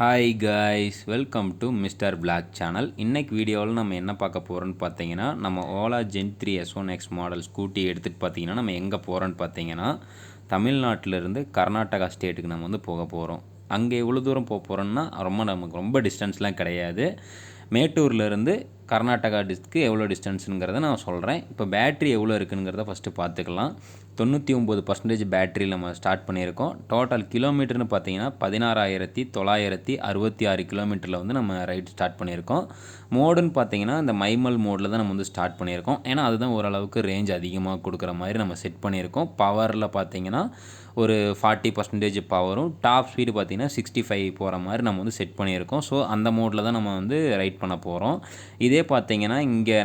Hi guys, welcome to Mister Black channel. இன்றைக்கி வீடியோவில் நம்ம என்ன பார்க்க போகிறோன்னு பார்த்தீங்கன்னா, நம்ம Ola gen 3 S1X model scooty எடுத்துகிட்டு பார்த்தீங்கன்னா நம்ம எங்கே போகிறோன்னு பார்த்தீங்கன்னா, தமிழ்நாட்டிலேருந்து கர்நாடகா ஸ்டேட்டுக்கு நம்ம போக போகிறோம். அங்கே எவ்வளோ தூரம் போக போகிறோன்னா நமக்கு ரொம்ப டிஸ்டன்ஸ்லாம் கிடையாது. மேட்டூர்லேருந்து கர்நாடகா டிஸ்ட்ரிக்கு எவ்வளோ டிஸ்டன்ஸுங்கிறத நான் சொல்கிறேன். இப்போ பேட்ரி எவ்வளோ இருக்குங்கிறத ஃபஸ்ட்டு பார்த்துக்கலாம். 99% பேட்டரியில் நம்ம ஸ்டார்ட் பண்ணியிருக்கோம். டோட்டல் கிலோமீட்டர்னு பார்த்தீங்கன்னா 16,966 கிலோமீட்டரில் நம்ம ரைட் ஸ்டார்ட் பண்ணியிருக்கோம். மோடுன்னு பார்த்தீங்கன்னா இந்த மைமல் மோடில் தான் நம்ம ஸ்டார்ட் பண்ணியிருக்கோம். ஏன்னா அதுதான் ஓரளவுக்கு ரேஞ்ச் அதிகமாக கொடுக்குற மாதிரி நம்ம செட் பண்ணியிருக்கோம். பவரில் பார்த்தீங்கன்னா ஒரு 40% பவரும், டாப் ஸ்பீடு பார்த்திங்கன்னா 65 போகிற மாதிரி நம்ம செட் பண்ணியிருக்கோம். ஸோ அந்த மோடில் தான் நம்ம ரைட் பண்ண போகிறோம். இதே பார்த்திங்கன்னா இங்கே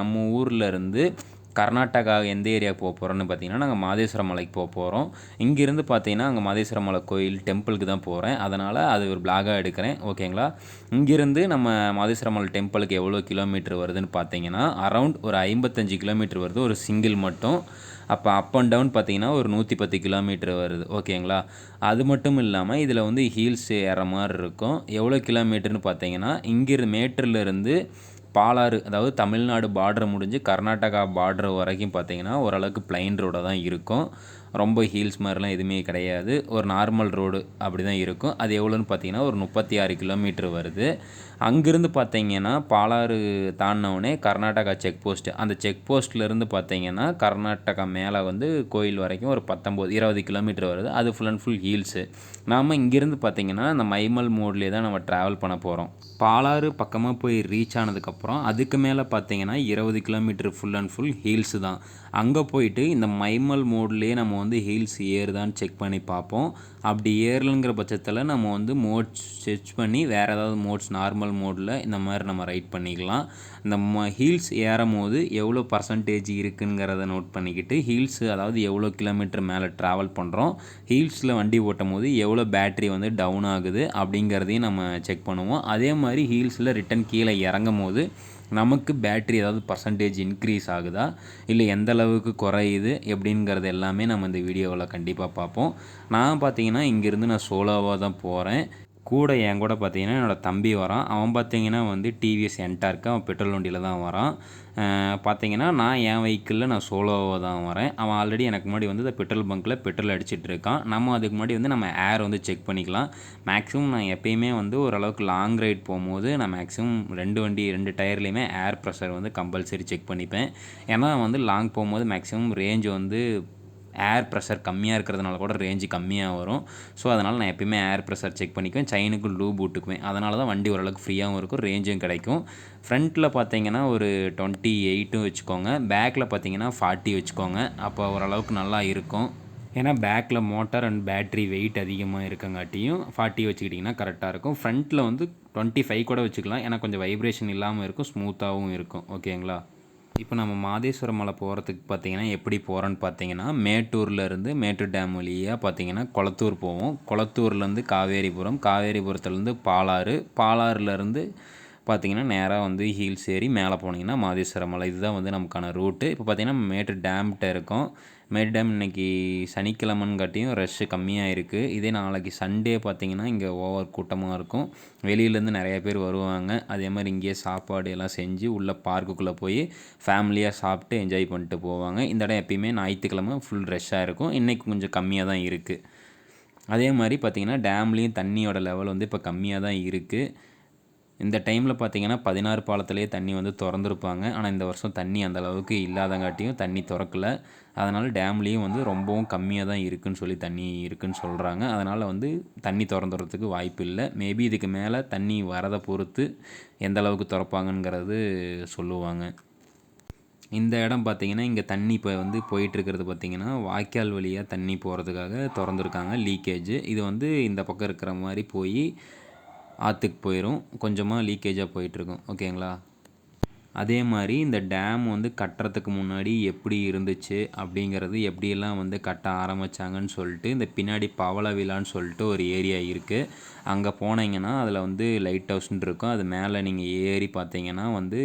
நம்ம ஊரில் இருந்து கர்நாடகா எந்த ஏரியாவுக்கு போக போகிறோன்னு பார்த்தீங்கன்னா நாங்கள் மாதேஸ்வரம் மலைக்கு போக போகிறோம். இங்கேருந்து பார்த்தீங்கன்னா அங்கே மாதேஸ்வரம் மலை கோயில் டெம்பிளுக்கு தான் போகிறேன். அதனால் அது ஒரு பிளாகாக எடுக்கிறேன். ஓகேங்களா? இங்கேருந்து நம்ம மாதேஸ்வரம் மலை டெம்பிளுக்கு எவ்வளோ கிலோமீட்டர் வருதுன்னு பார்த்தீங்கன்னா அரவுண்ட் ஒரு 55 கிலோமீட்டர் வருது, ஒரு சிங்கிள் மட்டும். அப்போ அப் அண்ட் டவுன் பார்த்தீங்கன்னா ஒரு 110 கிலோமீட்டர் வருது. ஓகேங்களா? அது மட்டும் இல்லாமல் இதில் ஹீல்ஸ் ஏற மாதிரி இருக்கும். எவ்வளோ கிலோமீட்டர்னு பார்த்தீங்கன்னா இங்கிருந்து மேட்டூர்லேருந்து பாலாறு, அதாவது தமிழ்நாடு பார்டர் முடிஞ்சு கர்நாடகா பார்டர் வரைக்கும் பார்த்தீங்கன்னா ஓரளவுக்கு பிளைன் ரோடாக தான் இருக்கும். ரொம்ப ஹீல்ஸ் மாதிரிலாம் எதுவுமே கிடையாது. ஒரு நார்மல் ரோடு அப்படி தான் இருக்கும். அது எவ்வளோன்னு பார்த்தீங்கன்னா ஒரு 36 கிலோமீட்டர் வருது. அங்கேருந்து பார்த்தீங்கன்னா பாலாறு தாண்டினவுடனே கர்நாடகா செக் போஸ்ட்டு, அந்த செக் போஸ்ட்லேருந்து பார்த்தீங்கன்னா கர்நாடகா மேலே கோயில் வரைக்கும் ஒரு 19-20 கிலோமீட்டர் வருது. அது ஃபுல் அண்ட் ஃபுல் ஹீல்ஸு. நாம் இங்கேருந்து பார்த்தீங்கன்னா இந்த மைமல் மோட்லேயே தான் நம்ம ட்ராவல் பண்ண போகிறோம். பாலாறு பக்கமாக போய் ரீச் ஆனதுக்கப்புறம் அதுக்கு மேலே பார்த்தீங்கன்னா 20 kilometre full and full heels தான். அங்கே போயிட்டு இந்த மைமல் மோட்லேயே நம்ம ஹீல்ஸ் ஏறுதான்னு செக் பண்ணி பார்ப்போம். அப்படி ஏறலுங்கிற பட்சத்தில் நம்ம மோட்ஸ் செர்ச் பண்ணி வேறு ஏதாவது மோட்ஸ் நார்மல் மோடில் இந்த மாதிரி நம்ம ரைட் பண்ணிக்கலாம். இந்த ஹீல்ஸ் ஏறும் போது எவ்வளோ பர்சன்டேஜ் இருக்குங்கிறத நோட் பண்ணிக்கிட்டு ஹீல்ஸு, அதாவது எவ்வளோ கிலோமீட்டர் மேலே ட்ராவல் பண்ணுறோம், ஹீல்ஸில் வண்டி ஓட்டும் போது எவ்வளோ பேட்ரி டவுன் ஆகுது அப்படிங்கிறதையும் நம்ம செக் பண்ணுவோம். அதே மாதிரி ஹீல்ஸில் ரிட்டன் கீழே இறங்கும் போது நமக்கு பேட்ரி ஏதாவது பர்சன்டேஜ் இன்க்ரீஸ் ஆகுதா, இல்லை எந்த அளவுக்கு குறையுது எப்படிங்கிறது எல்லாமே நம்ம இந்த வீடியோவில் கண்டிப்பாக பார்ப்போம். நான் பார்த்தீங்கன்னா இங்கேருந்து நான் சோலோவாக தான் போகிறேன். கூட என் கூட பார்த்தீங்கன்னா என்னோடய தம்பி வரான். அவன் பார்த்தீங்கன்னா டிவிஎஸ் என்டார்க்கு, அவன் பெட்ரோல் வண்டியில் தான் வரான். பார்த்தீங்கன்னா நான் என் வெஹிக்கிளில் நான் சோலோவாக தான் வரேன். அவன் ஆல்ரெடி எனக்கு முன்னாடி இந்த பெட்ரோல் பங்க்கில் பெட்ரோல் அடிச்சிட்டு இருக்கான். நம்ம அதுக்கு முன்னாடி நம்ம ஏர் செக் பண்ணிக்கலாம். மேக்ஸிமம் நான் எப்பயுமே ஓரளவுக்கு லாங் ரைட் போகும்போது நான் மேக்ஸிமம் ரெண்டு டயர்லேயுமே ஏர் ப்ரெஷர் கம்பல்சரி செக் பண்ணிப்பேன். ஏன்னா லாங் போகும்போது மேக்ஸிமம் ரேஞ்ச் ஏர் ப்ரெஷர் கம்மியாக இருக்கிறதுனால கூட ரேஞ்சு கம்மியாக வரும். ஸோ அதனால் நான் எப்பயுமே ஏர் ப்ரெஷர் செக் பண்ணிக்குவேன். செயினுக்கு லூப் விட்டுக்குவேன். அதனால தான் வண்டி ஓரளவுக்கு ஃப்ரீயாகவும் இருக்கும், ரேஞ்சும் கிடைக்கும். ஃப்ரண்ட்டில் பார்த்தீங்கன்னா ஒரு 28 வச்சுக்கோங்க, பேக்கில் பார்த்தீங்கன்னா 40 வச்சுக்கோங்க. அப்போ ஓரளவுக்கு நல்லா இருக்கும். ஏன்னா பேக்கில் மோட்டார் அண்ட் பேட்ரி வெயிட் அதிகமாக இருக்கங்காட்டியும் 40 வச்சுக்கிட்டிங்கன்னா கரெக்டாக இருக்கும். ஃப்ரண்ட்டில் 25 கூட வச்சுக்கலாம். ஏன்னா கொஞ்சம் வைப்ரேஷன் இல்லாமல் இருக்கும், ஸ்மூத்தாகவும் இருக்கும். ஓகேங்களா? இப்போ நம்ம மாதேஸ்வரம் மலை போகிறதுக்கு பார்த்தீங்கன்னா எப்படி போகிறோன்னு பார்த்தீங்கன்னா மேட்டூர் டேம் வழியாக பார்த்தீங்கன்னா கொளத்தூர் போவோம். கொளத்தூர்லேருந்து காவேரிபுரம், காவேரிபுரத்துலேருந்து பாலாறுலேருந்து பார்த்தீங்கன்னா நேராக ஹீல்ஸ் ஏறி மேலே போனீங்கன்னா மாதேஸ்வரம் மலை. இதுதான் நமக்கான ரூட்டு. இப்போ பார்த்தீங்கன்னா மேட்டூர் டேம்கிட்ட இருக்கோம். மேட்டூர் டேம் இன்றைக்கி சனிக்கிழமைங்காட்டியும் ரஷ்ஷு கம்மியாக இருக்குது. இதே நாளைக்கு சண்டே பார்த்திங்கன்னா இங்கே ஓவர் கூட்டமாக இருக்கும். வெளியிலேருந்து நிறைய பேர் வருவாங்க. அதே மாதிரி இங்கேயே சாப்பாடு எல்லாம் செஞ்சு உள்ளே பார்க்குக்குள்ளே போய் ஃபேமிலியாக சாப்பிட்டு என்ஜாய் பண்ணிட்டு போவாங்க. இந்த இடம் எப்பயுமே ஞாயிற்றுக்கிழமை ஃபுல் ரஷ்ஷாக இருக்கும். இன்றைக்கி கொஞ்சம் கம்மியாக தான் இருக்குது. அதே மாதிரி பார்த்திங்கன்னா டேம்லேயும் தண்ணியோட லெவல் இப்போ கம்மியாக தான் இருக்குது. இந்த டைமில் பார்த்திங்கன்னா 16 பாலத்திலேயே தண்ணி திறந்துருப்பாங்க. ஆனால் இந்த வருஷம் தண்ணி அந்தளவுக்கு இல்லாதங்காட்டியும் தண்ணி திறக்கலை. அதனால் டேம்லேயும் ரொம்பவும் கம்மியாக தான் இருக்குதுன்னு சொல்லி தண்ணி இருக்குதுன்னு சொல்கிறாங்க. அதனால் தண்ணி திறந்துறதுக்கு வாய்ப்பு இல்லை. மேபி இதுக்கு மேலே தண்ணி வரதை பொறுத்து எந்த அளவுக்கு திறப்பாங்கங்கிறது சொல்லுவாங்க. இந்த இடம் பார்த்திங்கன்னா இங்கே தண்ணி இப்போ போயிட்டுருக்கிறது பார்த்திங்கன்னா வாய்க்கால் வழியாக தண்ணி போகிறதுக்காக திறந்துருக்காங்க லீக்கேஜ். இது இந்த பக்கம் இருக்கிற மாதிரி போய் ஆற்றுக்கு போயிடும். கொஞ்சமாக லீக்கேஜாக போயிட்டுருக்கும். ஓகேங்களா? அதே மாதிரி இந்த டேம் கட்டுறதுக்கு முன்னாடி எப்படி இருந்துச்சு அப்படிங்கிறது, எப்படியெல்லாம் கட்ட ஆரம்பித்தாங்கன்னு சொல்லிட்டு இந்த பின்னாடி பவள விழான்னு சொல்லிட்டு ஒரு ஏரியா இருக்குது. அங்கே போனீங்கன்னா அதில் வந்து லைட் ஹவுஸ்ன்னு இருக்கும். அது மேலே நீங்கள் ஏறி பார்த்தீங்கன்னா வந்து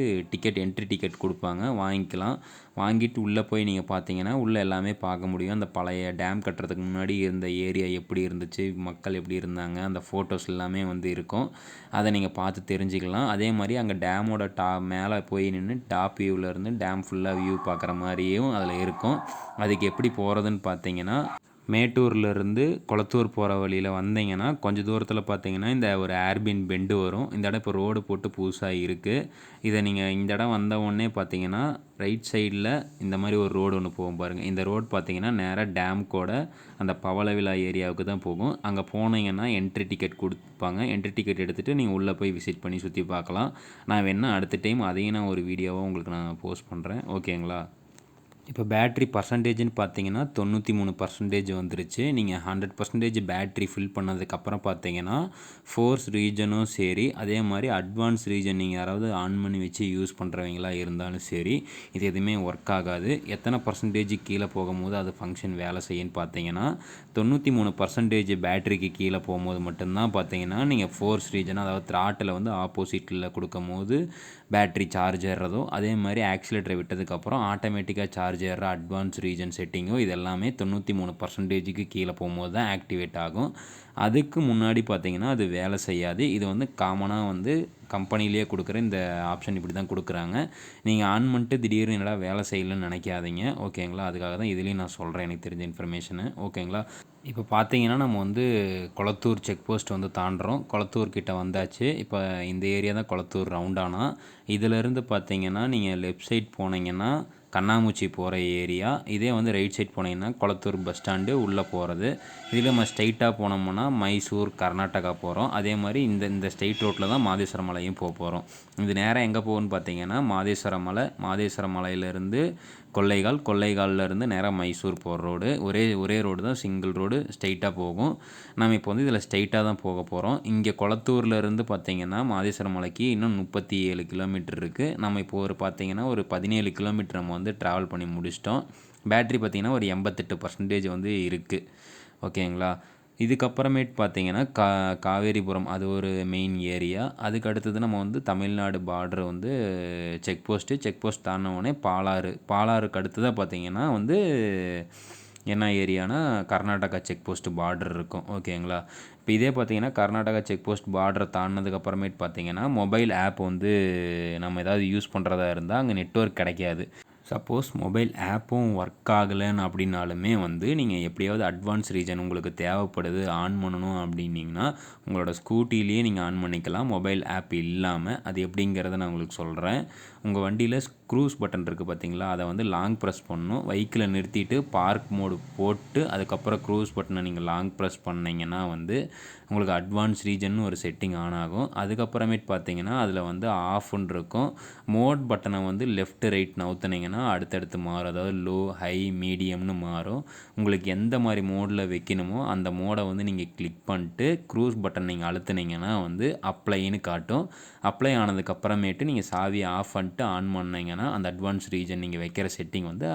என்ட்ரி டிக்கெட் கொடுப்பாங்க, வாங்கிக்கலாம். வாங்கிட்டு உள்ளே போய் நீங்கள் பார்த்தீங்கன்னா உள்ளே எல்லாமே பார்க்க முடியும். அந்த பழைய டேம் கட்டுறதுக்கு முன்னாடி இருந்த ஏரியா எப்படி இருந்துச்சு, மக்கள் எப்படி இருந்தாங்க, அந்த ஃபோட்டோஸ் எல்லாமே வந்து இருக்கும். அதை நீங்கள் பார்த்து தெரிஞ்சுக்கலாம். அதே மாதிரி அங்கே டேமோட மேலே போய் நின்று டாப் வியூவிலேருந்து டேம் ஃபுல்லாக வியூ பார்க்குற மாதிரியும் அதில் இருக்கும். அதுக்கு எப்படி போகிறதுன்னு பார்த்தீங்கன்னா, மேட்டூர்லேருந்து கொளத்தூர் போகிற வழியில் வந்தீங்கன்னா கொஞ்சம் தூரத்தில் பார்த்தீங்கன்னா இந்த ஒரு ஏர்பின் பெண்டு வரும். இந்த இடம் இப்போ ரோடு போட்டு புதுசாக இருக்குது. இதை நீங்கள் இந்த இடம் வந்த உடனே பார்த்தீங்கன்னா ரைட் சைடில் இந்த மாதிரி ஒரு ரோடு ஒன்று போகும் பாருங்கள். இந்த ரோடு பார்த்தீங்கன்னா நேராக டேம்கோட அந்த பவளவிழா ஏரியாவுக்கு தான் போகும். அங்கே போனீங்கன்னா என்ட்ரி டிக்கெட் கொடுப்பாங்க. என்ட்ரி டிக்கெட் எடுத்துகிட்டு நீங்கள் உள்ளே போய் விசிட் பண்ணி சுற்றி பார்க்கலாம். நான் வேணால் அடுத்த டைம் அதையும் நான் ஒரு வீடியோவாக உங்களுக்கு நான் போஸ்ட் பண்ணுறேன், ஓகேங்களா? இப்போ பேட்ரி பர்சன்டேஜ்னு பார்த்தீங்கன்னா 93% வந்துருச்சு. நீங்கள் 100% பேட்ரி ஃபில் பண்ணதுக்கப்புறம் பார்த்தீங்கன்னா ஃபோர்ஸ் ரீஜனும் சரி, அதே மாதிரி அட்வான்ஸ் ரீஜன் நீங்கள் யாராவது ஆன் பண்ணி வச்சு யூஸ் பண்ணுறவங்களா இருந்தாலும் சரி, இது எதுவுமே ஒர்க் ஆகாது. எத்தனை பர்சன்டேஜ் கீழே போகும்போது அது ஃபங்க்ஷன் வேலை செய்யுன்னு பார்த்தீங்கன்னா 93% பேட்டரிக்கு கீழே போகும்போது மட்டும்தான் பார்த்தீங்கன்னா நீங்கள் ஃபோர்ஸ் ரீஜன், அதாவது த்ராட்டில் வந்து ஆப்போசிட்டில் கொடுக்கும் போது பேட்ரி சார்ஜ் ஏறுறதோ, அதே மாதிரி ஆக்சிலேட்டரை விட்டதுக்கப்புறம் ஆட்டோமேட்டிக்காக சார்ஜ் ஏறுற அட்வான்ஸ் ரீஜன் செட்டிங்கோ இது எல்லாமே 93%க்கு கீழே போகும்போது தான் ஆக்டிவேட் ஆகும். அதுக்கு முன்னாடி பார்த்தீங்கன்னா அது வேலை செய்யாது. இது வந்து காமனாக வந்து கம்பெனிலேயே கொடுக்குற இந்த ஆப்ஷன் இப்படி தான் கொடுக்குறாங்க. நீங்கள் ஆன் பண்ணிட்டு திடீர்னு என்னடா வேலை செய்யலன்னு நினைக்காதீங்க, ஓகேங்களா? அதுக்காக தான் இதுலேயும் நான் சொல்கிறேன் எனக்கு தெரிஞ்ச இன்ஃபர்மேஷனு, ஓகேங்களா? இப்போ பார்த்தீங்கன்னா நம்ம வந்து கொளத்தூர் செக் போஸ்ட் வந்து தாண்டுறோம். கொளத்தூர் கிட்ட வந்தாச்சு. இப்போ இந்த ஏரியா தான் கொளத்தூர் ரவுண்டானா. இதிலேருந்து பார்த்தீங்கன்னா நீங்கள் லெஃப்ட் சைட் போனீங்கன்னா கண்ணாமூச்சி போகிற ஏரியா, இதே வந்து ரைட் சைட் போனீங்கன்னா கொளத்தூர் பஸ் ஸ்டாண்டு உள்ளே போகிறது. இதில் நம்ம ஸ்ட்ரைட்டாக போனோம்னா மைசூர் கர்நாடகா போகிறோம். அதே மாதிரி இந்த ஸ்ட்ரெயிட் ரோட்டில் தான் மாதேஸ்வரம் மலையும் போகிறோம். இது நேராக எங்கே போகும்னு பார்த்தீங்கன்னா மாதேஸ்வரம் மலை, மாதேஸ்வரம் மலையிலேருந்து கொள்ளைகாலிலேருந்து நேராக மைசூர் போகிற ரோடு. ஒரே ரோடு தான், சிங்கிள் ரோடு, ஸ்ட்ரைட்டாக போகும். நம்ம இப்போ வந்து இதில் ஸ்ட்ரைட்டாக தான் போக போகிறோம். இங்கே கொளத்தூர்லேருந்து பார்த்தீங்கன்னா மாதேஸ்வரம் மலைக்கு இன்னும் 37 கிலோமீட்டர் இருக்குது. நம்ம இப்போ பார்த்தீங்கன்னா ஒரு 17 கிலோமீட்டர் நம்ம வந்து ட்ராவல் பண்ணி முடிச்சிட்டோம். பேட்ரி பார்த்திங்கன்னா ஒரு 88% வந்து இருக்குது, ஓகேங்களா? இதுக்கப்புறமேட்டு பார்த்தீங்கன்னா காவேரிபுரம், அது ஒரு மெயின் ஏரியா. அதுக்கு அடுத்தது நம்ம வந்து தமிழ்நாடு பார்டர் வந்து செக் போஸ்ட் தாண்டினோடனே பாலாறுக்கு அடுத்ததாக பார்த்தீங்கன்னா வந்து என்ன ஏரியானா கர்நாடகா செக் போஸ்ட் பார்டர் இருக்கும், ஓகேங்களா? இப்போ இதே பார்த்தீங்கன்னா கர்நாடகா செக் போஸ்ட் பார்டரை தாண்டினதுக்கப்புறமேட்டு பார்த்தீங்கன்னா மொபைல் ஆப் வந்து நம்ம ஏதாவது யூஸ் பண்ணுறதா இருந்தால் அங்கே நெட்வொர்க் கிடைக்காது. சப்போஸ் மொபைல் ஆப்பும் ஒர்க் ஆகலைன்னு அப்படின்னாலுமே வந்து நீங்கள் எப்படியாவது அட்வான்ஸ் ரீஜன் உங்களுக்கு தேவைப்படுது ஆன் பண்ணணும் அப்படின்னிங்கன்னா உங்களோட ஸ்கூட்டிலேயே நீங்கள் ஆன் பண்ணிக்கலாம் மொபைல் ஆப் இல்லாமல். அது எப்படிங்கிறத நான் உங்களுக்கு சொல்கிறேன். உங்கள் வண்டியில் க்ரூஸ் பட்டன் இருக்குது பார்த்தீங்களா, அதை வந்து லாங் ப்ரெஸ் பண்ணணும். வெஹிக்கிளை நிறுத்திட்டு பார்க் மோடு போட்டு அதுக்கப்புறம் க்ரூஸ் பட்டனை நீங்கள் லாங் ப்ரெஸ் பண்ணிங்கன்னா வந்து உங்களுக்கு அட்வான்ஸ் ரீஜன் ஒரு செட்டிங் ஆன் ஆகும். அதுக்கப்புறமேட்டு பார்த்தீங்கன்னா அதில் வந்து ஆஃப்னு இருக்கும். மோட் பட்டனை வந்து லெஃப்ட் ரைட் நவுத்துனீங்கன்னா அடுத்தடுத்து மாறும். அதாவது லோ, ஹை, மீடியம்னு மாறும். உங்களுக்கு எந்த மாதிரி மோடில் வைக்கணுமோ அந்த மோடை வந்து நீங்கள் கிளிக் பண்ணிட்டு க்ரூஸ் பட்டன் நீங்கள் அழுத்துனீங்கன்னா வந்து அப்ளைன்னு காட்டும். அப்ளை ஆனதுக்கப்புறமேட்டு நீங்கள் சாவியை ஆஃப் பண்ணிட்டு ஆன் பண்ணிங்கன்னா அந்த அட்வான்ஸ் ரீஜன் நீங்கள் வைக்கிற செட்டிங் வந்து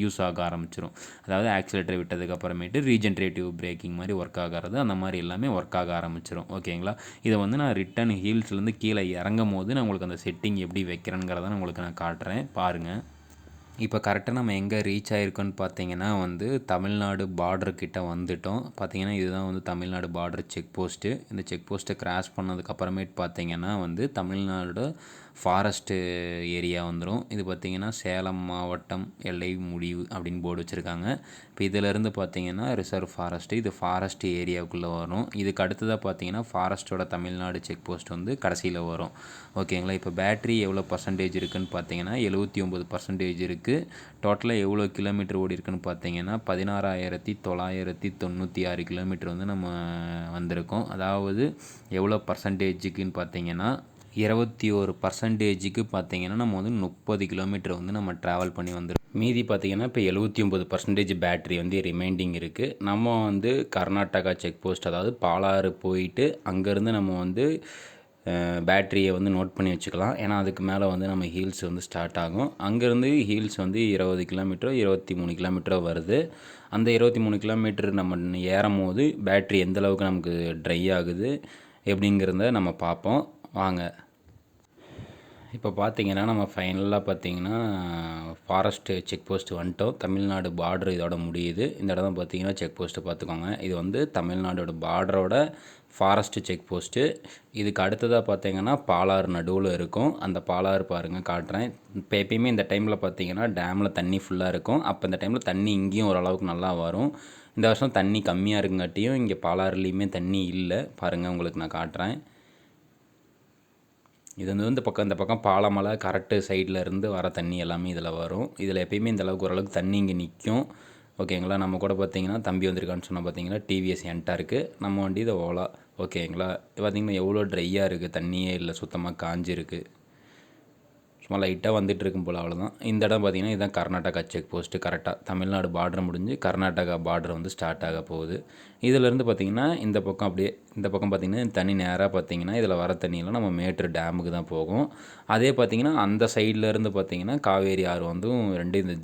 யூஸ் ஆக ஆரம்பிச்சிடும். அதாவது ஆக்சிலேட்டர் விட்டதுக்கப்புறமேட்டு ரீஜென்ரேட்டிவ் பிரேக்கிங் மாதிரி ஒர்க் ஆகிறது, அந்த மாதிரி எல்லாமே ஒர்க் ஆக ஆரம்பிச்சிடும், ஓகேங்களா? இதை வந்து நான் ரிட்டன் ஹீல்ஸ்லேருந்து கீழே இறங்கும் போது நான் உங்களுக்கு அந்த செட்டிங் எப்படி வைக்கிறேங்கிறத உங்களுக்கு நான் காட்டுறேன், பாருங்கள். இப்போ கரெக்டாக நம்ம எங்கே ரீச் ஆகிருக்கோன்னு பார்த்தீங்கன்னா வந்து தமிழ்நாடு பார்டர்கிட்ட வந்துவிட்டோம். பார்த்தீங்கன்னா இதுதான் வந்து தமிழ்நாடு பார்டர் செக் போஸ்ட்டு. இந்த செக் போஸ்ட்டை கிராஸ் பண்ணதுக்கப்புறமேட்டு பார்த்தீங்கன்னா வந்து தமிழ்நாடு ஃபாரஸ்ட்டு ஏரியா வந்துடும். இது பார்த்திங்கன்னா சேலம் மாவட்டம் எல்லை முடிவு அப்படின்னு போர்டு வச்சுருக்காங்க. இப்போ இதிலேருந்து பார்த்தீங்கன்னா ரிசர்வ் ஃபாரஸ்ட்டு, இது ஃபாரஸ்ட் ஏரியாவுக்குள்ளே வரும். இதுக்கு அடுத்ததாக பார்த்தீங்கன்னா ஃபாரஸ்ட்டோட தமிழ்நாடு செக் போஸ்ட் வந்து கடைசியில் வரும், ஓகேங்களா? இப்போ பேட்ரி எவ்வளோ பர்சன்டேஜ் இருக்குதுன்னு பார்த்தீங்கன்னா 79% இருக்குது. டோட்டலாக எவ்வளோ கிலோமீட்டர் ஓடி இருக்குன்னு பார்த்தீங்கன்னா 16,996 கிலோமீட்டர் வந்து நம்ம வந்திருக்கோம். அதாவது எவ்வளோ பர்சன்டேஜுக்குன்னு பார்த்தீங்கன்னா 21% பார்த்தீங்கன்னா நம்ம வந்து 30 கிலோமீட்டர் வந்து நம்ம ட்ராவல் பண்ணி வந்துடும். மீதி பார்த்திங்கன்னா இப்போ 79% பேட்ரி வந்து ரிமைண்டிங் இருக்குது. நம்ம வந்து கர்நாடகா செக் போஸ்ட், அதாவது பாலாறு போயிட்டு அங்கேருந்து நம்ம வந்து பேட்டரியை வந்து நோட் பண்ணி வச்சுக்கலாம். ஏன்னா அதுக்கு மேலே வந்து நம்ம ஹீல்ஸ் வந்து ஸ்டார்ட் ஆகும். அங்கேருந்து ஹீல்ஸ் வந்து 20 கிலோமீட்டரோ 23 கிலோமீட்டரோ வருது. அந்த 23 கிலோமீட்டர் நம்ம ஏறும்போது பேட்டரி எந்த அளவுக்கு நமக்கு ட்ரை ஆகுது எப்படிங்கிறத நம்ம பார்ப்போம் வாங்க. இப்போ பார்த்தீங்கன்னா நம்ம ஃபைனலாக பார்த்தீங்கன்னா ஃபாரஸ்ட்டு செக் போஸ்ட் வந்துட்டோம். தமிழ்நாடு பார்டர் இதோட முடியுது. இந்த இடம் பார்த்தீங்கன்னா செக் போஸ்ட்டு பார்த்துக்கோங்க. இது வந்து தமிழ்நாடோட பார்டரோட ஃபாரஸ்ட்டு செக் போஸ்ட்டு. இதுக்கு அடுத்ததாக பார்த்தீங்கன்னா பாலாறு நடுவில் இருக்கும். அந்த பாலாறு பாருங்கள் காட்டுறேன். இப்போ எப்பயுமே இந்த டைமில் பார்த்தீங்கன்னா டேமில் தண்ணி ஃபுல்லாக இருக்கும். அப்போ இந்த டைமில் தண்ணி இங்கேயும் ஓரளவுக்கு நல்லா வரும். இந்த வருஷம் தண்ணி கம்மியாக இருக்குங்காட்டியும் இங்கே பாலாறுலேயுமே தண்ணி இல்லை. பாருங்கள் உங்களுக்கு நான் காட்டுறேன். இது வந்து இந்த பக்கம் பாலமலை கரெக்டு சைடில் இருந்து வர தண்ணி எல்லாமே இதில் வரும். இதில் எப்பயுமே இந்த அளவுக்கு ஓரளவுக்கு தண்ணி இங்கே நிற்கும். ஓகேங்களா. நம்ம கூட பார்த்தீங்கன்னா தம்பி வந்திருக்கான்னு சொன்னால் பார்த்தீங்கன்னா டிவிஎஸ் என்டா இருக்குது. நம்ம வண்டி இதை ஓலா. ஓகேங்களா. பார்த்தீங்கன்னா எவ்வளோ ட்ரையாக இருக்குது, தண்ணியே இல்லை, சுத்தமாக காஞ்சிருக்கு. சும்மா லைட்டாக வந்துட்டு இருக்கும் போல், அவ்வளோதான். இந்த இடம் பார்த்திங்கன்னா இதுதான் கர்நாடகா செக் போஸ்ட்டு. கரெக்டாக தமிழ்நாடு பார்டர் முடிஞ்சு கர்நாடகா பார்டர் வந்து ஸ்டார்ட் ஆக போகுது. இதிலேருந்து பார்த்திங்கன்னா இந்த பக்கம் அப்படியே இந்த பக்கம் பார்த்திங்கன்னா தண்ணி நேராக பார்த்திங்கன்னா இதில் வர தண்ணியெல்லாம் நம்ம மேட்டூர் டேமுக்கு தான் போகும். அதே பார்த்திங்கன்னா அந்த சைட்லேருந்து பார்த்திங்கன்னா காவேரி ஆறு வந்து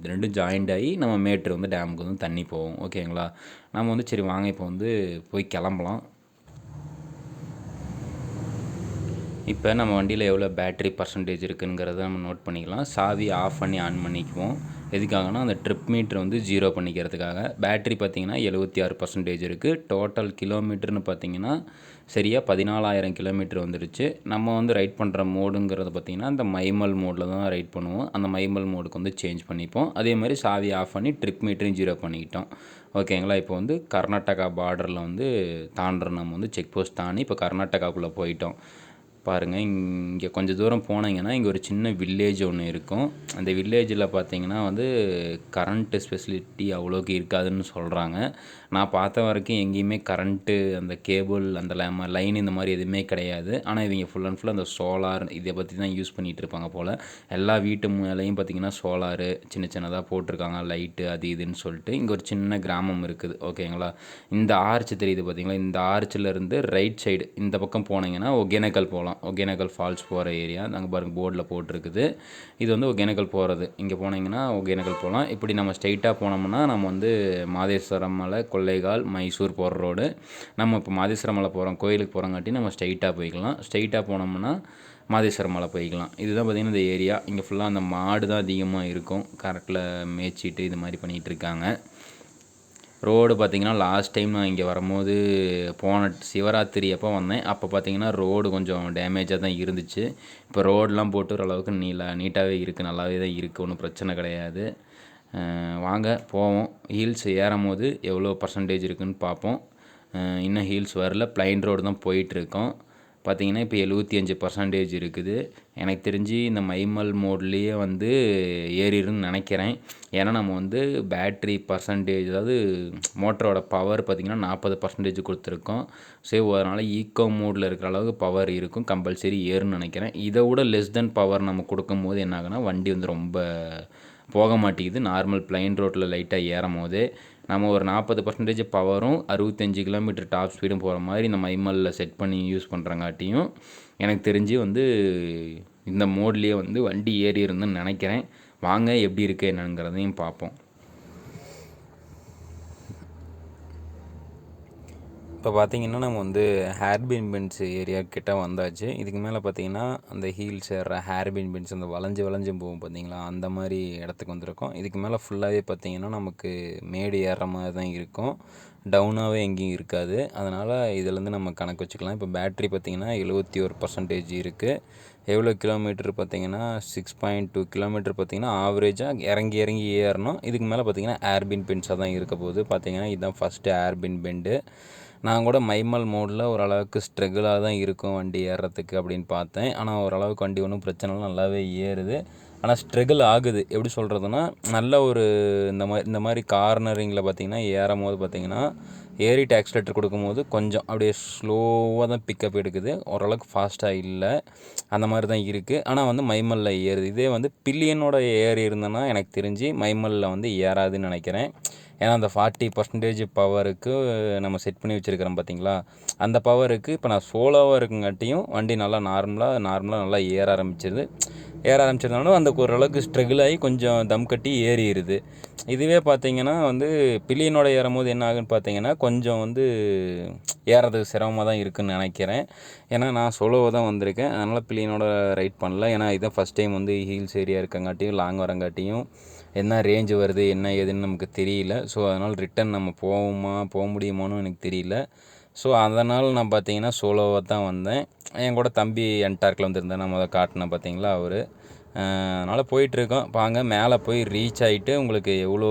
ரெண்டும் ஜாயிண்ட் ஆகி நம்ம மேட்டூர் வந்து டேமுக்கு வந்து தண்ணி போகும். ஓகேங்களா. நம்ம வந்து சரி வாங்க இப்போ வந்து போய் கிளம்பலாம். இப்போ நம்ம வண்டியில் எவ்வளோ பேட்டரி பர்சன்டேஜ் இருக்குங்கிறத நம்ம நோட் பண்ணிக்கலாம். சாவி ஆஃப் பண்ணி ஆன் பண்ணிக்குவோம். எதுக்காகனா அந்த ட்ரிப் மீட்ரு வந்து 0 பண்ணிக்கிறதுக்காக. பேட்டரி பார்த்திங்கன்னா 76% இருக்குது. டோட்டல் கிலோமீட்டர்னு பார்த்திங்கன்னா சரியாக 14,000 கிலோமீட்டர் வந்துருச்சு. நம்ம வந்து ரைட் பண்ணுற மோடுங்கிறது பார்த்திங்கன்னா இந்த மைமல் மோடில் தான் ரைட் பண்ணுவோம். அந்த மைமல் மோடுக்கு வந்து சேஞ்ச் பண்ணிப்போம். அதே மாதிரி சாவி ஆஃப் பண்ணி ட்ரிப் மீட்டரையும் 0 பண்ணிக்கிட்டோம். ஓகேங்களா. இப்போ வந்து கர்நாடகா பார்டரில் வந்து தாண்டுறோம். நம்ம வந்து செக் போஸ்ட் தாண்டி இப்போ கர்நாடகாவுக்குள்ளே போயிட்டோம். பாருங்கள், இங்கே கொஞ்சம் தூரம் போனீங்கன்னா இங்கே ஒரு சின்ன வில்லேஜ் ஒன்று இருக்கும். அந்த வில்லேஜில் பார்த்தீங்கன்னா வந்து கரண்ட்டு ஃபெசிலிட்டி அவ்வளோக்கு இருக்காதுன்னு சொல்கிறாங்க. நான் பார்த்த வரைக்கும் எங்கேயுமே கரண்ட்டு அந்த கேபிள் அந்த லைன் இந்த மாதிரி எதுவுமே கிடையாது. ஆனால் இவங்க ஃபுல் அண்ட் ஃபுல் அந்த சோலார் இதை பற்றி தான் யூஸ் பண்ணிகிட்டு இருப்பாங்க போல். எல்லா வீட்டு மேலேயும் பார்த்திங்கன்னா சோலாரு சின்ன சின்னதாக போட்டிருக்காங்க, லைட்டு அது இதுன்னு சொல்லிட்டு. இங்கே ஒரு சின்ன கிராமம் இருக்குது. ஓகேங்களா. இந்த ஆர்ச் தெரியுது பார்த்திங்களா. இந்த ஆர்ச்சிலேருந்து ரைட் சைடு இந்த பக்கம் போனீங்கன்னா ஒகேனக்கல் போகலாம். ஒகேனக்கல் ஃபால்ஸ் போகிற ஏரியா நாங்கள் பாருங்கள் போர்டில் போட்டிருக்குது. இது வந்து ஒகேனக்கல் போகிறது. இங்கே போனீங்கன்னா ஒகேனக்கல் போகலாம். இப்படி நம்ம ஸ்ட்ரைட்டாக போனோம்னா நம்ம வந்து மாதேஸ்வரம் மலை, கொள்ளைகால், மைசூர் போகிற ரோடு. நம்ம இப்போ மாதேஸ்வரம் மலை போகிறோம், கோயிலுக்கு போகிறோங்காட்டி நம்ம ஸ்ட்ரைட்டாக போய்க்கலாம். ஸ்ட்ரைட்டாக போனோம்னா மாதேஸ்வரம் மலை போய்க்கலாம். இதுதான் பார்த்திங்கன்னா இந்த ஏரியா. இங்கே ஃபுல்லாக அந்த மாடு தான் அதிகமாக இருக்கும். கரெக்டில் மேய்ச்சிட்டு இது மாதிரி பண்ணிகிட்டு இருக்காங்க. ரோடு பார்த்திங்கன்னா லாஸ்ட் டைம் நான் இங்கே வரும்போது போன சிவராத்திரி அப்போ வந்தேன். அப்போ பார்த்திங்கன்னா ரோடு கொஞ்சம் டேமேஜாக தான் இருந்துச்சு. இப்போ ரோடெலாம் போட்டு ஓரளவுக்கு நீட்டாகவே இருக்குது, நல்லாவே தான் இருக்குது, ஒன்றும் பிரச்சனை கிடையாது. வாங்க போவோம். ஹீல்ஸ் ஏறும் போது எவ்வளோ பர்சன்டேஜ் இருக்குதுன்னு பார்ப்போம். இன்னும் ஹீல்ஸ் வரல, ப்ளைன் ரோடு தான் போயிட்டுருக்கோம். பார்த்திங்கன்னா இப்போ 75% இருக்குது. எனக்கு தெரிஞ்சு இந்த மைமல் மோட்லேயே வந்து ஏறிடுன்னு நினைக்கிறேன். ஏன்னா நம்ம வந்து பேட்ரி பர்சன்டேஜ் அதாவது மோட்டரோட பவர் பார்த்திங்கன்னா 40% கொடுத்துருக்கோம். ஸோ அதனால் ஈக்கோ மோடில் இருக்கிற அளவுக்கு பவர் இருக்கும், கம்பல்சரி ஏறுன்னு நினைக்கிறேன். இதை விட லெஸ் தென் பவர் நம்ம கொடுக்கும்போது என்ன ஆகுனா வண்டி வந்து ரொம்ப போக மாட்டேங்குது. நார்மல் ப்ளைன் ரோட்டில் லைட்டாக ஏறும் போது நம்ம ஒரு 40% பவரும் 65 கிலோமீட்டர் டாப் ஸ்பீடும் போகிற மாதிரி இந்த மைமலில் செட் பண்ணி யூஸ் பண்ணுறங்காட்டியும் எனக்கு தெரிஞ்சு வந்து இந்த மோட்லேயே வந்து வண்டி ஏறி இருந்துன்னு நினைக்கிறேன். வாங்க எப்படி இருக்குது என்னங்கிறதையும் பார்ப்போம். இப்போ பார்த்திங்கன்னா நம்ம வந்து ஹேர்பின் பென்ஸ் ஏரியா கிட்டே வந்தாச்சு. இதுக்கு மேலே பார்த்திங்கன்னா அந்த ஹீல்ஸ் ஏறுற ஹேர்பின் பென்ஸ் அந்த வளைஞ்சு போகும் பார்த்திங்களா, அந்த மாதிரி இடத்துக்கு வந்திருக்கோம். இதுக்கு மேலே ஃபுல்லாகவே பார்த்திங்கன்னா நமக்கு மேடு ஏறுற மாதிரி தான் இருக்கும், டவுனாகவே எங்கேயும் இருக்காது. அதனால் இதிலேருந்து நம்ம கணக்கு வச்சுக்கலாம். இப்போ பேட்ரி பார்த்திங்கன்னா 71% இருக்குது. எவ்வளோ கிலோமீட்டர் பார்த்திங்கன்னா 6.2 கிலோமீட்டர் பார்த்திங்கன்னா ஆவரேஜாக இறங்கி ஏறணும். இதுக்கு மேலே பார்த்திங்கன்னா ஏர்பின் பென்ஸாக தான் இருக்க போகுது. பார்த்திங்கன்னா இதுதான் ஃபஸ்ட்டு ஏர்பின் பெண்டு. நான் கூட மைமல் மோடில் ஓரளவுக்கு ஸ்ட்ரகிளாக தான் இருக்கும் வண்டி ஏறுறதுக்கு அப்படின்னு பார்த்தேன். ஆனால் ஓரளவுக்கு வண்டி ஒன்றும் பிரச்சனை இல்லை, நல்லாவே ஏறுது. ஆனால் ஸ்ட்ரகிள் ஆகுது. எப்படி சொல்கிறதுனா நல்ல ஒரு இந்த மாதிரி கார்னரிங்கில் பார்த்திங்கன்னா ஏறும் போது பார்த்திங்கன்னா ஏறிட்டு ஆக்சிலேட்டர் கொடுக்கும்போது கொஞ்சம் அப்படியே ஸ்லோவாக தான் பிக்கப் எடுக்குது, ஓரளவுக்கு ஃபாஸ்ட்டாக இல்லை, அந்த மாதிரி தான் இருக்குது. ஆனால் வந்து மைமலில் ஏறுது. இதே வந்து பில்லியனோட ஏறி இருந்தேன்னா எனக்கு தெரிஞ்சு மைமலில் வந்து ஏறாதுன்னு நினைக்கிறேன். ஏன்னா அந்த 40% பவருக்கு நம்ம செட் பண்ணி வச்சுருக்கிறோம் பார்த்தீங்களா, அந்த பவருக்கு இப்போ நான் சோலோவாக இருக்குங்காட்டியும் வண்டி நல்லா நார்மலாக நல்லா ஏற ஆரம்பிச்சிருந்தாலும் அந்த ஓரளவுக்கு ஸ்ட்ரகிள் ஆகி கொஞ்சம் தம் கட்டி ஏறிடுது. இதுவே பார்த்தீங்கன்னா வந்து பில்லியனோட ஏறும்போது என்ன ஆகுன்னு பார்த்தீங்கன்னா கொஞ்சம் வந்து ஏறதுக்கு சிரமமாக தான் இருக்குதுன்னு நினைக்கிறேன். ஏன்னா நான் சோலோவாக தான் வந்திருக்கேன், அதனால் பில்லியனோட ரைட் பண்ணல. ஏன்னா இதுதான் ஃபஸ்ட் டைம் வந்து ஹீல்ஸ் ஏரியா இருக்கங்காட்டியும் லாங் வரங்காட்டியும் என்ன ரேஞ்சு வருது என்ன ஏதுன்னு நமக்கு தெரியல. ஸோ அதனால் ரிட்டன் நம்ம போக முடியுமான்னு எனக்கு தெரியல. ஸோ அதனால் நான் பார்த்தீங்கன்னா சோலோவாக தான் வந்தேன். என் கூட தம்பி என்டார்க்கில் வந்திருந்தேன், நான் முதல்ல காட்டினேன் பார்த்தீங்களா அவர். அதனால் போயிட்டுருக்கோம். வாங்க மேலே போய் ரீச் ஆகிட்டு உங்களுக்கு எவ்வளோ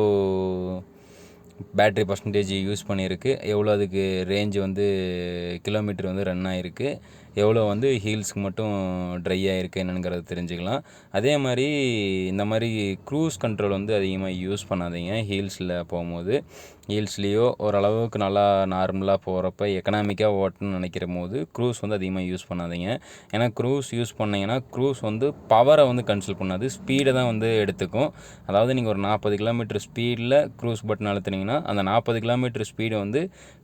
பேட்ரி பர்சன்டேஜ் யூஸ் பண்ணியிருக்கு, எவ்வளோ அதுக்கு ரேஞ்சு வந்து கிலோமீட்டர் வந்து ரன் ஆகிருக்கு, எவ்வளோ வந்து ஹீல்ஸுக்கு மட்டும் ட்ரை ஆகிருக்கு என்னங்கிறத தெரிஞ்சுக்கலாம். அதே மாதிரி இந்த மாதிரி க்ரூஸ் கண்ட்ரோல் வந்து அதிகமாக யூஸ் பண்ணாதீங்க ஹீல்ஸில் போகும்போது. ஹீல்ஸ்லேயோ ஓரளவுக்கு நல்லா நார்மலாக போகிறப்ப எக்கனாமிக்காக ஓட்டணும்னு நினைக்கிற போது க்ரூஸ் வந்து அதிகமாக யூஸ் பண்ணாதீங்க. ஏன்னா க்ரூஸ் யூஸ் பண்ணிங்கன்னா க்ரூஸ் வந்து பவரை வந்து கன்சல்ட் பண்ணாது, ஸ்பீடை தான் வந்து எடுத்துக்கும். அதாவது நீங்கள் ஒரு 40 கிலோமீட்டர் ஸ்பீடில் க்ரூஸ் பட்டன் அழுத்துனீங்கன்னா அந்த 40 கிலோமீட்டர் ஸ்பீடு வந்து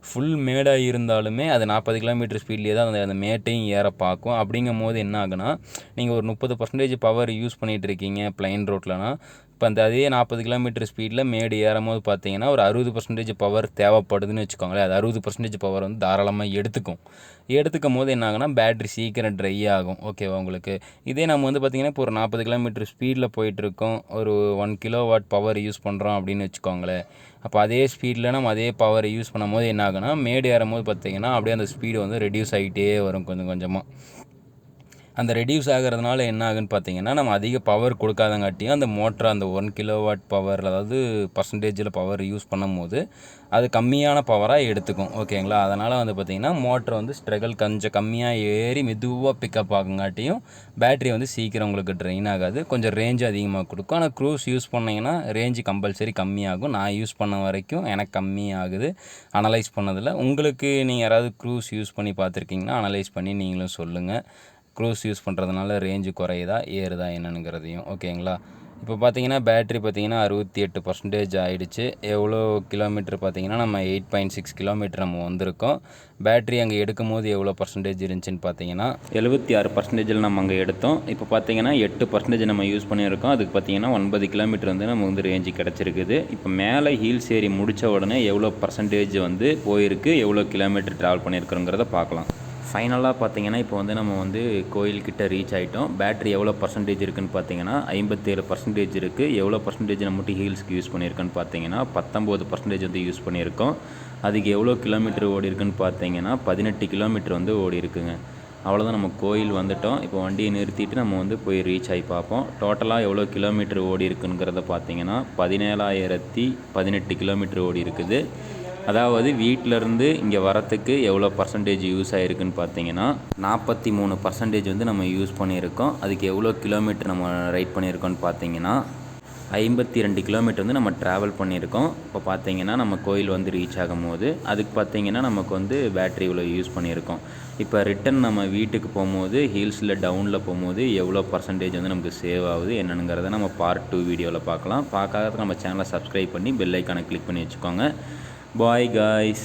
ஃபுல் மேடாக இருந்தாலுமே அது 40 கிலோமீட்டர் ஸ்பீட்லேயே தான் அந்த மேட்டையும் ஏற பார்க்கும். அப்படிங்கும் போது என்ன ஆகுனா, நீங்கள் ஒரு 30% பவர் யூஸ் பண்ணிகிட்டு இருக்கீங்க பிளைன் ரோட்லனா, இப்போ அந்த அதே 40 கிலோமீட்டர் ஸ்பீடில் மேடு ஏறும் போது பார்த்தீங்கன்னா ஒரு 60% பவர் தேவைப்படுதுன்னு வச்சுக்கோங்களேன். அது 60% பவர் வந்து தாராளமாக எடுத்துக்கும் போது என்ன ஆகுனா பேட்ரி சீக்கிரம் ட்ரை ஆகும். ஓகேவா உங்களுக்கு. இதே நம்ம வந்து பார்த்திங்கன்னா இப்போ ஒரு 40 கிலோமீட்டர் ஸ்பீடில் போயிட்டுருக்கோம், ஒரு 1 கிலோவாட் பவர் யூஸ் பண்ணுறோம் அப்படின்னு வச்சுக்கோங்களேன். அப்போ அதே ஸ்பீடில் நம்ம அதே பவர் யூஸ் பண்ணும் போது என்ன ஆகுனா மேடு ஏறும் போது பார்த்திங்கன்னா அப்படியே அந்த ஸ்பீடு வந்து ரெடியூஸ் ஆகிட்டே வரும் கொஞ்சம் கொஞ்சமாக. அந்த ரெடியூஸ் ஆகிறதுனால என்ன ஆகுன்னு பார்த்தீங்கன்னா நம்ம அதிக பவர் கொடுக்காதங்காட்டியும் அந்த மோட்டர் அந்த 1 கிலோவாட் பவர் அதாவது பர்சன்டேஜில் பவர் யூஸ் பண்ணும் போது அது கம்மியான பவராக எடுத்துக்கும். ஓகேங்களா. அதனால் வந்து பார்த்திங்கன்னா மோட்டர் வந்து ஸ்ட்ரகிள் கொஞ்சம் கம்மியாக ஏறி மெதுவாக பிக்கப் ஆகுங்காட்டியும் பேட்ரி வந்து சீக்கிரம் உங்களுக்கு ட்ரெயின் ஆகாது, கொஞ்சம் ரேஞ்சு அதிகமாக கொடுக்கும். ஆனால் க்ரூஸ் யூஸ் பண்ணிங்கன்னா ரேஞ்சு கம்பல்சரி கம்மியாகும். நான் யூஸ் பண்ண வரைக்கும் எனக்கு கம்மியாகுது அனலைஸ் பண்ணதில். உங்களுக்கு நீங்கள் யாராவது க்ரூஸ் யூஸ் பண்ணி பார்த்துருக்கீங்கன்னா அனலைஸ் பண்ணி நீங்களும் சொல்லுங்கள். க்ரூஸ் யூஸ் பண்ணுறதுனால ரேஞ்சு குறையுதா ஏறுதா என்னங்கிறதையும். ஓகேங்களா. இப்போ பார்த்தீங்கன்னா பேட்ரி பார்த்தீங்கன்னா 68% ஆகிடுச்சு. எவ்வளோ கிலோமீட்டர் பார்த்தீங்கன்னா நம்ம 8.6 கிலோமீட்டர் நம்ம வந்திருக்கோம். பேட்ரி அங்கே எடுக்கும் போது எவ்வளோ பர்சன்டேஜ் இருந்துச்சுன்னு பார்த்தீங்கன்னா 76%. நம்ம அங்கே எடுத்தோம். இப்போ பார்த்தீங்கன்னா 8% நம்ம யூஸ் பண்ணியிருக்கோம். அதுக்கு பார்த்தீங்கன்னா 9 கிலோமீட்டர் வந்து நம்ம வந்து ரேஞ்சு கிடச்சிருக்குது. இப்போ மேலே ஹீல்ஸ் ஏரி முடித்த உடனே எவ்வளோ பர்சன்டேஜ் வந்து போயிருக்கு, எவ்வளோ கிலோமீட்டர் ட்ராவல் பண்ணியிருக்கிறோங்கிறத பார்க்கலாம். ஃபைனலாக பார்த்தீங்கன்னா இப்போ வந்து நம்ம வந்து கோயில்கிட்ட ரீச் ஆகிட்டோம். பேட்ரி எவ்வளோ பர்சன்டேஜ் இருக்குதுன்னு பார்த்தீங்கன்னா 57% இருக்குது. எவ்வளோ பர்சன்டேஜ் நம்ம மட்டும் ஹீல்ஸ்க்கு யூஸ் பண்ணியிருக்கோன்னு பார்த்தீங்கன்னா 19% வந்து யூஸ் பண்ணியிருக்கோம். அதுக்கு எவ்வளோ கிலோமீட்டர் ஓடி இருக்குன்னு பார்த்தீங்கன்னா 18 கிலோமீட்டர் வந்து ஓடி இருக்குங்க. அவ்வளோதான், நம்ம கோயில் வந்துவிட்டோம். இப்போ வண்டியை நிறுத்திட்டு நம்ம வந்து போய் ரீச் ஆகி பார்ப்போம். டோட்டலாக எவ்வளோ கிலோமீட்டர் ஓடி இருக்குங்கிறத பார்த்தீங்கன்னா 17,018 கிலோமீட்டர் ஓடி இருக்குது. அதாவது வீட்டிலருந்து இங்கே வரத்துக்கு எவ்வளோ பர்சன்டேஜ் யூஸ் ஆகிருக்குன்னு பார்த்தீங்கன்னா 43% வந்து நம்ம யூஸ் பண்ணியிருக்கோம். அதுக்கு எவ்வளோ கிலோமீட்டர் நம்ம ரைட் பண்ணியிருக்கோன்னு பார்த்தீங்கன்னா 52 கிலோமீட்டர் வந்து நம்ம ட்ராவல் பண்ணியிருக்கோம். இப்போ பார்த்தீங்கன்னா நம்ம கோயில் வந்து ரீச் ஆகும்போது அதுக்கு பார்த்தீங்கன்னா நமக்கு வந்து பேட்ரி இவ்வளோ யூஸ் பண்ணியிருக்கோம். இப்போ ரிட்டன் நம்ம வீட்டுக்கு போகும்போது ஹீல்ஸில் டவுனில் போகும்போது எவ்வளோ பர்சன்டேஜ் வந்து நமக்கு சேவ் ஆகுது என்னங்கிறத நம்ம பார்ட் 2 வீடியோவில் பார்க்கலாம். பார்க்காத நம்ம சேனலை சப்ஸ்கிரைப் பண்ணி பெல் ஐக்கானை கிளிக் பண்ணி வச்சுக்கோங்க. Bye guys.